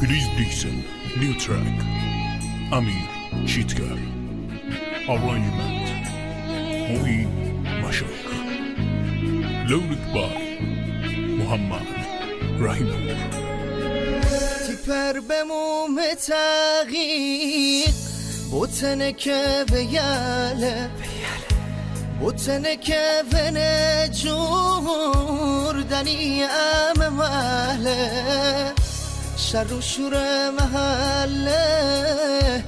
Please listen, new track. Amir Chitkar. Arrangement Mu'in Mashayikh. Loaded by Muhammad Rahimpour. تیپر به موم تغییق بوتنه که به یله بوتنه که به نجور دنی ام محله شر و شور محله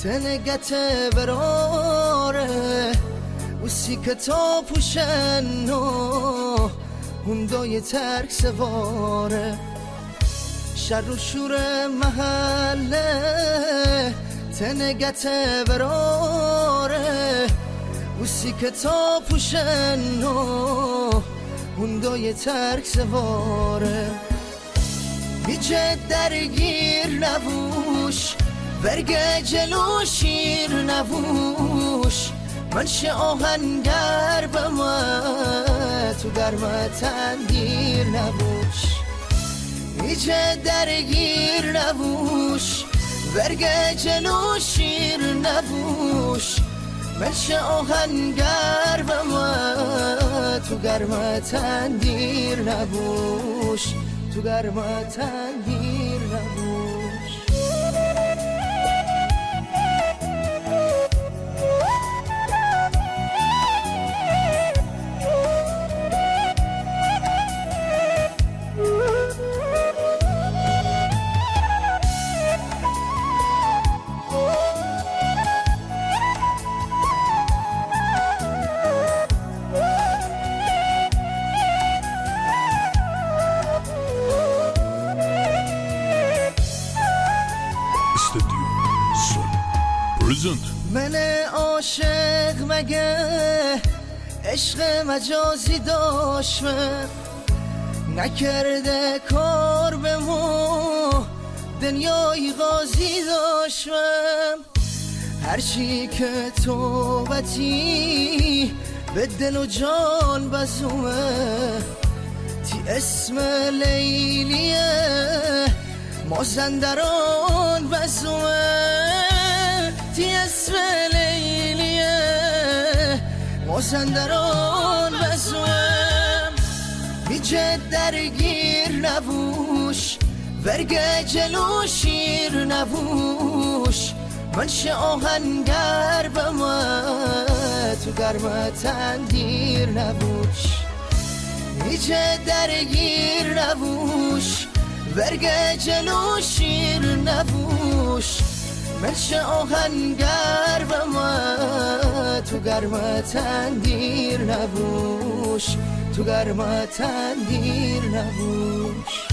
تنگت براره و سیکتا پوشنو هندای ترک سواره شر و شور محله تنگت براره و سیکتا پوشنو هندای ترک سواره بیچه درگیر نبوش برگه جلو شیر نبوش منش آهنگر به من تو گرم تندیر نبوش بیچه درگیر نبوش برگه جلو شیر نبوش منش آهنگر به من تو گرم تندیر نبوش تو گرم تندیر نبوش Studio Sol Present. من عاشق مگه عشق مجازی داشتم نکرده کار به ما دنیای غازی داشتم هرچی که توبتی به دل و جان بزومه تی اسم لیلیه مازندران بزومه تی اسم لیلیه مازندران بزومه بیچه درگیر نبوش ورگه جلو شیر نبوش منش آهنگر به من تو گرم تندیر نبوش بیچه درگیر نبوش ورگه جلو شیر نبوش منش آهنگر به من تو گرم تندیر نبوش تو گرم تندیر نبوش